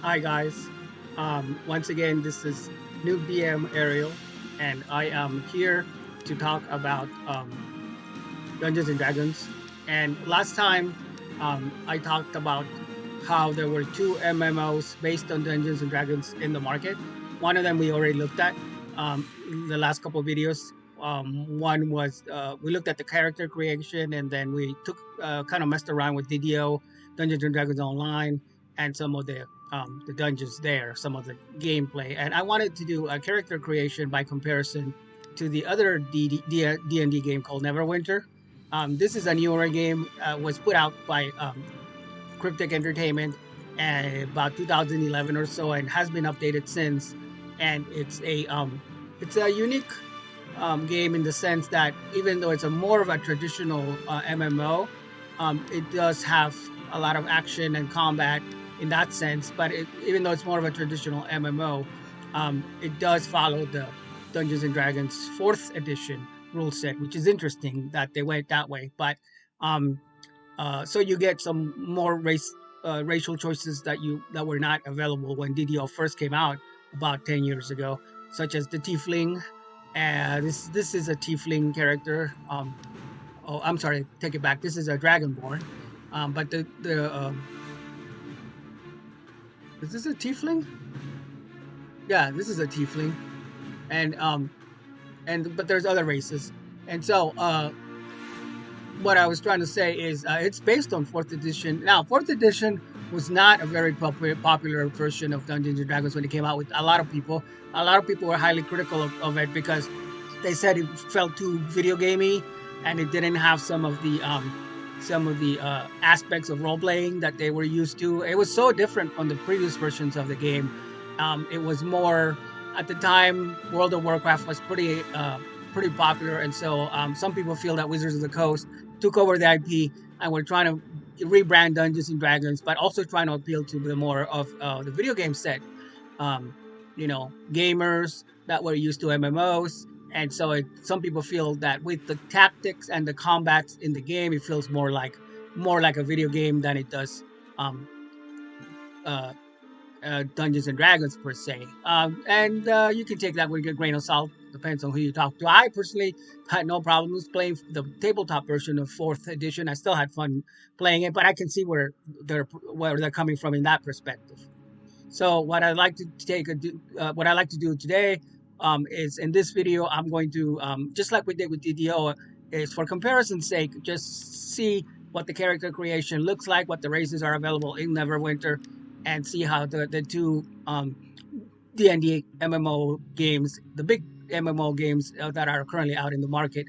Hi guys. Once again, this is new DM Ariel, and I am here to talk about Dungeons and Dragons. And last time, I talked about how there were two MMOs based on Dungeons and Dragons in the market. One of them we already looked at in the last couple of videos. One was we looked at the character creation, and then we took kind of messed around with DDO, Dungeons and Dragons Online, and some of the dungeons there, some of the gameplay. And I wanted to do a character creation by comparison to the other D&D game called Neverwinter. This is a newer game, was put out by Cryptic Entertainment about 2011 or so, and has been updated since. And it's a unique game in the sense that even though it's a more of a traditional MMO, it does have a lot of action and combat in that sense. But even though it's more of a traditional MMO, it does follow the Dungeons and Dragons fourth edition rule set, which is interesting that they went that way. But um, so you get some more racial choices that were not available when DDO first came out about 10 years ago, such as the Tiefling. This is a Tiefling character. Oh, I'm sorry, take it back. This is a Dragonborn. But the is this a Tiefling? Yeah, this is a Tiefling, and but there's other races, and so what I was trying to say is it's based on fourth edition. Now, fourth edition was not a very popular version of Dungeons and Dragons when it came out. With a lot of people were highly critical of it because they said it felt too video gamey and it didn't have some of the aspects of role playing that they were used to. It was so different from the previous versions of the game. It was more at the time. World of Warcraft was pretty popular, and so some people feel that Wizards of the Coast took over the IP and were trying to rebrand Dungeons and Dragons, but also trying to appeal to the more of the video game set, um, gamers that were used to MMOs. And so some people feel that with the tactics and the combats in the game, it feels more like a video game than it does um, uh, Dungeons and Dragons per se. And you can take that with a grain of salt. Depends on who you talk to. I personally had no problems playing the tabletop version of fourth edition. I still had fun playing it, but I can see where they're coming from in that perspective. So what I like to do today is in this video, I'm going to just like we did with DDO, is for comparison's sake, just see what the character creation looks like, what the races are available in Neverwinter, and see how the two D&D MMO games, the big MMO games that are currently out in the market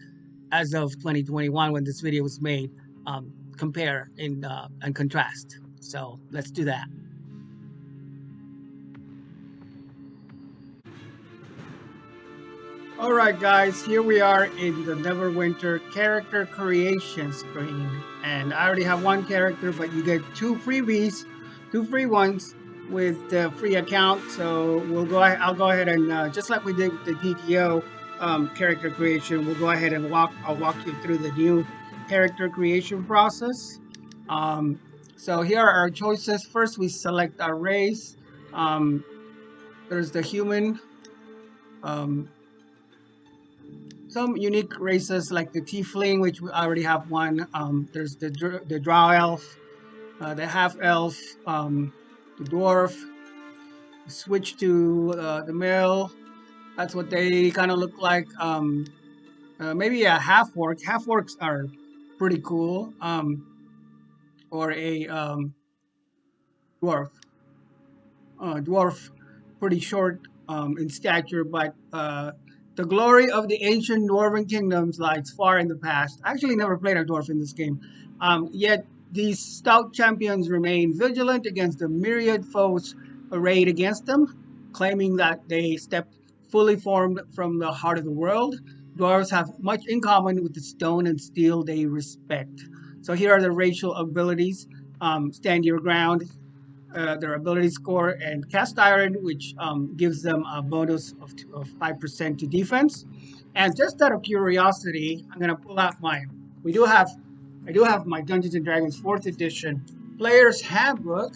as of 2021 when this video was made, compare and contrast. So let's do that. All right, guys, here we are in the Neverwinter character creation screen. And I already have one character, but you get two freebies, two free ones with the free account. So I'll go ahead and just like we did with the DTO character creation, we'll go ahead and I'll walk you through the new character creation process. Um, so here are our choices. First, we select our race. Um, there's the human. Um, some unique races like the tiefling, which we already have one. There's the drow elf, the half elf, the dwarf. Switch to the male. That's what they kind of look like. Maybe a half orc. Half orcs are pretty cool. Or a dwarf. Dwarf, pretty short in stature, but the glory of the ancient dwarven kingdoms lies far in the past. I actually never played a dwarf in this game. Yet these stout champions remain vigilant against the myriad foes arrayed against them, claiming that they stepped fully formed from the heart of the world. Dwarves have much in common with the stone and steel they respect. So here are the racial abilities. Stand your ground, their ability score, and cast iron, which gives them a bonus of 5% to defense. And just out of curiosity, I'm gonna pull out I do have my Dungeons and Dragons fourth edition player's handbook,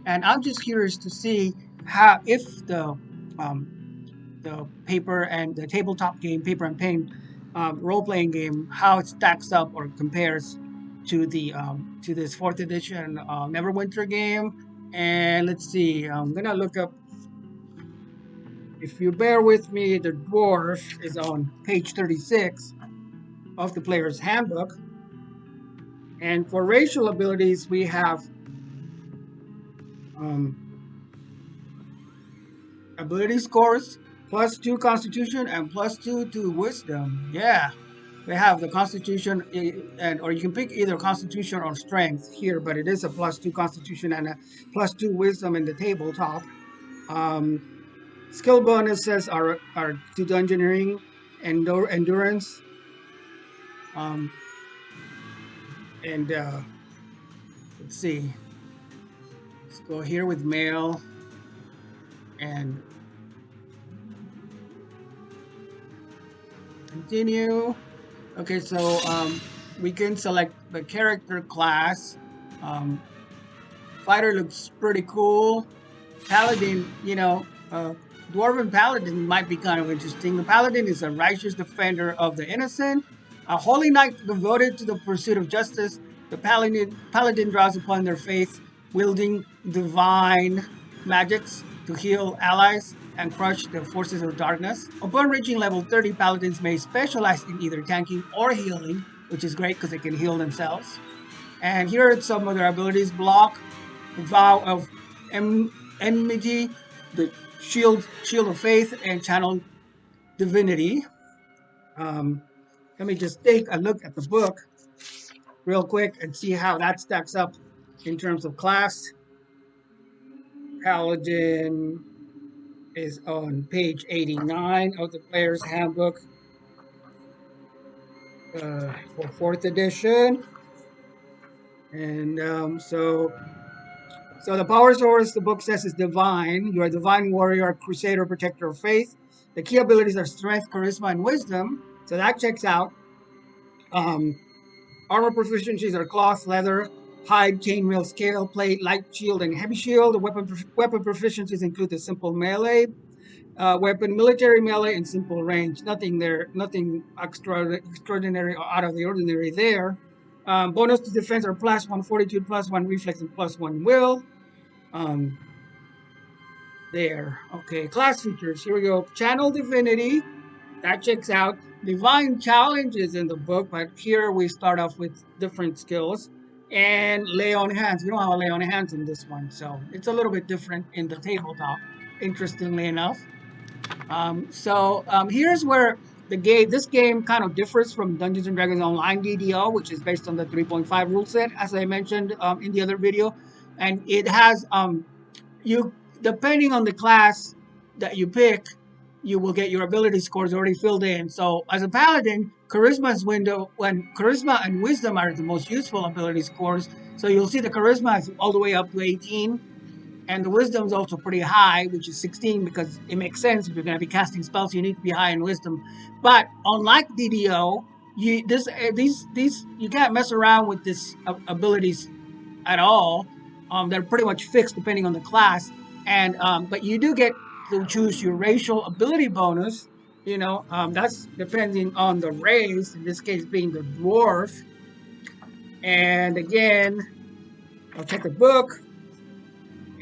And I'm just curious to see how if the paper and the tabletop game, paper and pen role playing game, how it stacks up or compares to this fourth edition Neverwinter game. And let's see, I'm gonna look up. If you bear with me, the dwarf is on page 36 of the player's handbook. And for racial abilities, we have um, ability scores +2 Constitution and +2 to Wisdom. Yeah, we have the Constitution, and or you can pick either Constitution or Strength here, but it is a +2 Constitution and a +2 Wisdom in the tabletop. Um, skill bonuses are to Dungeoneering and Endurance. Um, and let's see, let's go here with Male and continue. Okay, so we can select the character class. Um, Fighter looks pretty cool. Paladin, Dwarven Paladin might be kind of interesting. The Paladin is a righteous defender of the innocent, a holy knight devoted to the pursuit of justice. The Paladin draws upon their faith, wielding divine magics to heal allies and crush the forces of darkness. Upon reaching level 30, Paladins may specialize in either tanking or healing, which is great because they can heal themselves. And here are some of their abilities: block, vow of enmity, the shield of faith, and channel divinity. Let me just take a look at the book real quick and see how that stacks up in terms of class. Paladin is on page 89 of the player's handbook for 4th edition. And so the power source, the book says, is divine. You're a divine warrior, crusader, protector of faith. The key abilities are strength, charisma, and wisdom. So that checks out. Armor proficiencies are cloth, leather, hide, chainmail, scale, plate, light shield, and heavy shield. The weapon proficiencies include the simple melee, weapon, military melee, and simple range. Nothing extraordinary or out of the ordinary there. Bonus to defense are +1 fortitude, +1 reflex, and +1 will. There. Okay, class features. Here we go. Channel divinity. That checks out. Divine challenges in the book, but here we start off with different skills. And lay on hands. We don't have a lay on hands in this one, so it's a little bit different in the tabletop, interestingly enough. Here's where this game kind of differs from Dungeons and Dragons Online DDO, which is based on the 3.5 rule set, as I mentioned in the other video, and it has you depending on the class that you pick, you will get your ability scores already filled in. So as a paladin, charisma and wisdom are the most useful ability scores. So you'll see the charisma is all the way up to 18. And the wisdom is also pretty high, which is 16, because it makes sense. If you're going to be casting spells, you need to be high in wisdom. But unlike DDO, you can't mess around with these abilities at all. They're pretty much fixed depending on the class. And but you do get to choose your racial ability bonus. That's depending on the race. In this case, being the dwarf. And again, I'll check the book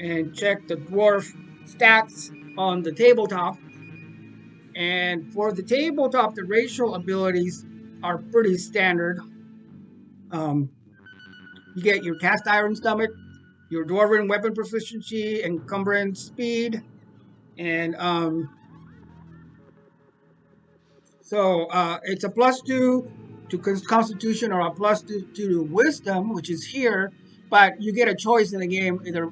and check the dwarf stats on the tabletop. And for the tabletop, the racial abilities are pretty standard. You get your cast iron stomach, your dwarven weapon proficiency, encumbrance speed, and it's a +2 to Constitution or a +2 to Wisdom, which is here. But you get a choice in the game, either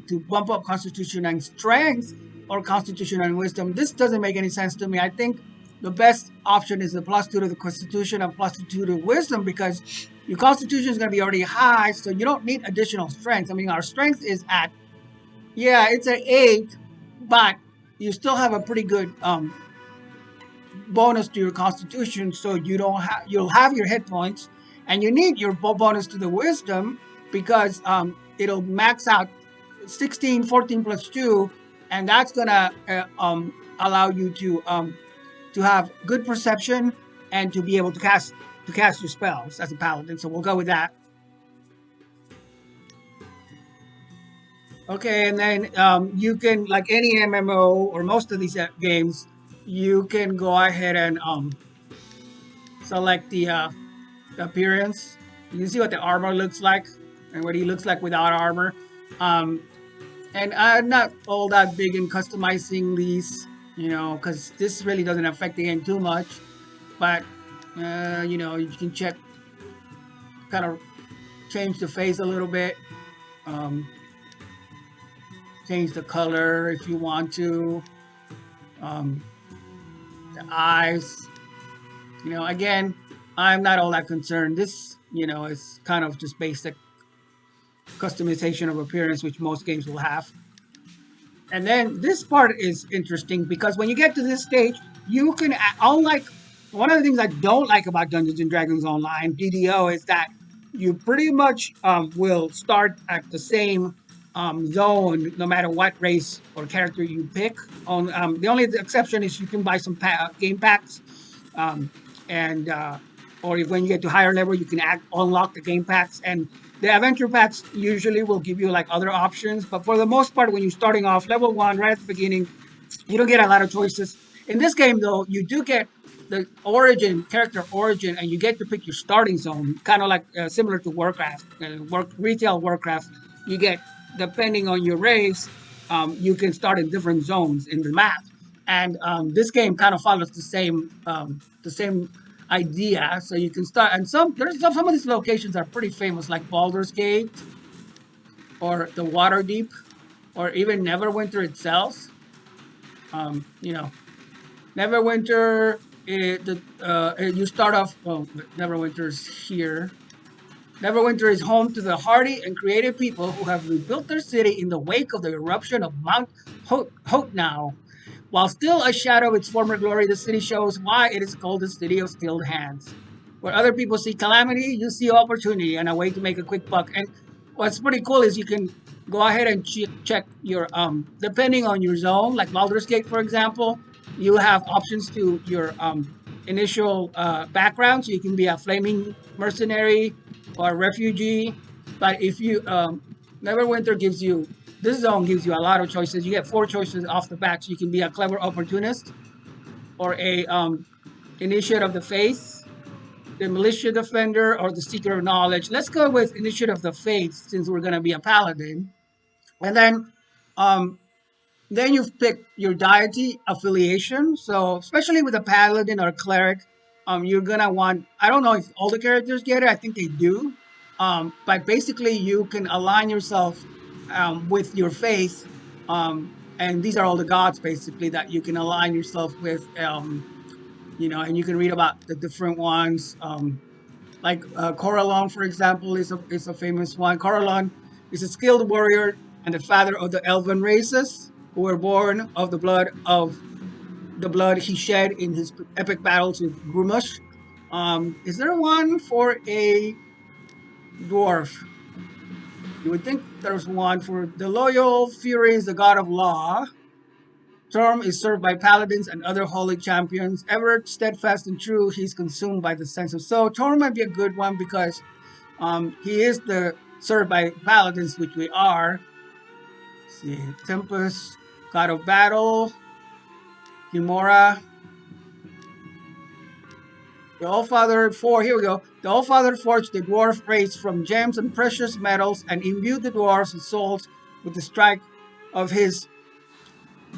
to bump up Constitution and Strength or Constitution and Wisdom. This doesn't make any sense to me. I think the best option is the +2 to the Constitution and +2 to Wisdom, because your Constitution is going to be already high, so you don't need additional Strength. I mean, our Strength is it's an 8, but you still have a pretty good bonus to your Constitution, so you'll have your hit points, and you need your bonus to the Wisdom because it'll max out 16, 14 plus 2, and that's gonna allow you to have good perception and to be able to cast your spells as a paladin. So we'll go with that. Okay, and then you can, like any MMO or most of these games, you can go ahead and select the appearance. You can see what the armor looks like and what he looks like without armor. Um, and I'm not all that big in customizing these, because this really doesn't affect the game too much. But you can check, kind of change the face a little bit, um, change the color if you want to, um, the eyes. Again, I'm not all that concerned. This, is kind of just basic customization of appearance, which most games will have. And then this part is interesting because when you get to this stage, you can, unlike one of the things I don't like about Dungeons and Dragons Online DDO is that you pretty much will start at the same zone no matter what race or character you pick. On the only exception is you can buy some game packs, um, and or if when you get to higher level, you can unlock the game packs, and the adventure packs usually will give you like other options. But for the most part, when you're starting off level 1 right at the beginning, you don't get a lot of choices. In this game, though, you do get the character origin, and you get to pick your starting zone, kind of like similar to Warcraft, retail Warcraft. You get, depending on your race, you can start in different zones in the map, and this game kind of follows the same idea. So you can start, and some of these locations are pretty famous, like Baldur's Gate or the Waterdeep, or even Neverwinter itself. You know, Neverwinter, you start off, well, Neverwinter's here. Neverwinter is home to the hardy and creative people who have rebuilt their city in the wake of the eruption of Mount Hotnow. While still a shadow of its former glory, the city shows why it is called the City of Skilled Hands. Where other people see calamity, you see opportunity and a way to make a quick buck. And what's pretty cool is you can go ahead and check your depending on your zone, like Baldur's Gate, for example, you have options to your initial background. So you can be a flaming mercenary or a refugee. But if you Neverwinter gives you this zone gives you a lot of choices. You get 4 choices off the bat. So you can be a clever opportunist, or a initiate of the faith, the militia defender, or the seeker of knowledge. Let's go with initiate of the faith since we're going to be a paladin. And um, then you've picked your deity affiliation. So especially with a paladin or a cleric, you're gonna want. I don't know if all the characters get it. I think they do. But basically, you can align yourself with your faith, and these are all the gods basically that you can align yourself with. And you can read about the different ones. Like Coralon, for example, is a famous one. Coralon is a skilled warrior and the father of the elven races who were born of the blood he shed in his epic battles with Grumash. Is there one for a dwarf? You would think there's one for the loyal Furies, the god of law. Torm is served by paladins and other holy champions. Ever steadfast and true, he's consumed by the sense of soul. Torm might be a good one because he is served by paladins, which we are. Let's see, Tempest, god of battle, Kimura. The Allfather here we go. The Allfather forged the dwarf race from gems and precious metals and imbued the dwarves' souls with the strike of his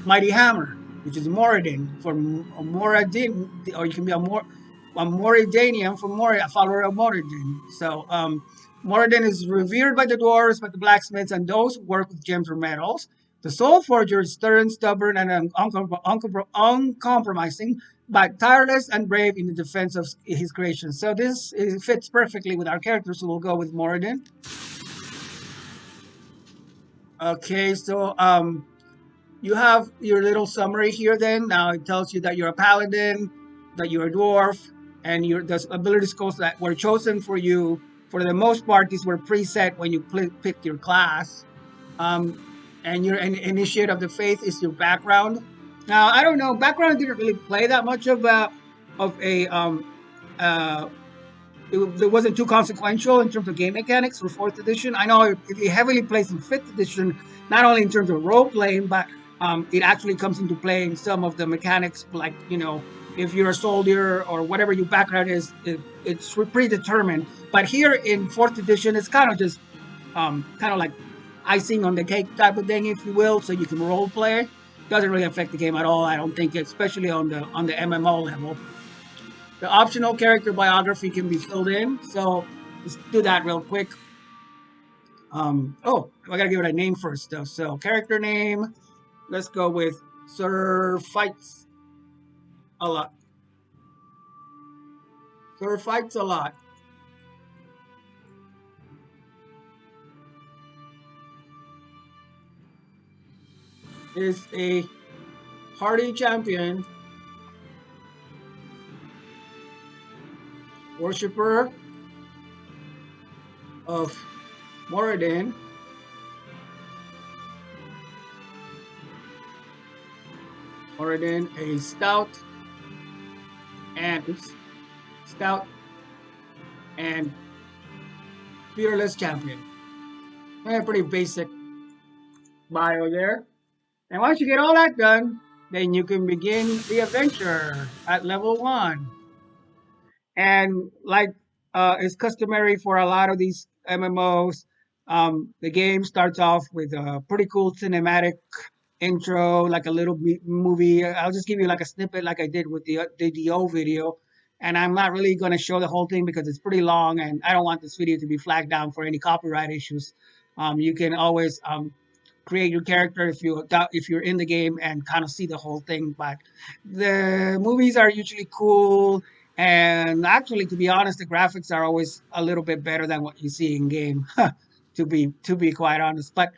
mighty hammer, which is Moradin for Moradin, or you can be a Moradanian for a follower of Moradin. So Moradin is revered by the dwarves, by the blacksmiths, and those who work with gems or metals. The Soul Forger is stern, stubborn, and uncompromising, but tireless and brave in the defense of his creation. So this fits perfectly with our characters, so we'll go with Moradin. Okay, so you have your little summary here then. Now it tells you that you're a paladin, that you're a dwarf, and the ability scores that were chosen for you. For the most part, these were preset when you picked your class. and your initiate of the faith is your background. Now I don't know, background didn't really play that much of a uh it wasn't too consequential in terms of game mechanics for fourth edition. I know it heavily plays in fifth edition, not only in terms of role playing, but it actually comes into play in some of the mechanics, like if you're a soldier or whatever your background is, it's predetermined. But here in fourth edition, it's kind of just kind of like icing on the cake type of thing, if you will, so you can role play. Doesn't really affect the game at all, I don't think, especially on the MMO level. The optional character biography can be filled in, so let's do that real quick. Oh, I gotta give it a name first, though. So character name, let's go with Sir Fights a Lot. Sir Fights a Lot is a hardy champion, worshipper of Moradin, a and stout and fearless champion. Pretty basic bio there. And once you get all that done, then you can begin the adventure at level 1. And like is customary for a lot of these MMOs, the game starts off with a pretty cool cinematic intro, like a little movie. I'll just give you like a snippet, like I did with the DO video. And I'm not really going to show the whole thing because it's pretty long, and I don't want this video to be flagged down for any copyright issues. You can always create your character if you're in the game and kind of see the whole thing. But the movies are usually cool, and actually, to be honest, the graphics are always a little bit better than what you see in game. To be quite honest, but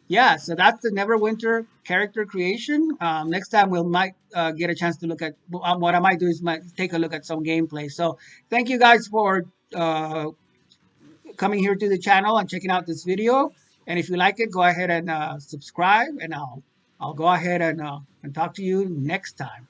yeah, so that's the Neverwinter character creation. Next time we might get a chance to look at what I might do is might take a look at some gameplay. So thank you guys for coming here to the channel and checking out this video. And if you like it, go ahead and subscribe, and I'll go ahead and talk to you next time.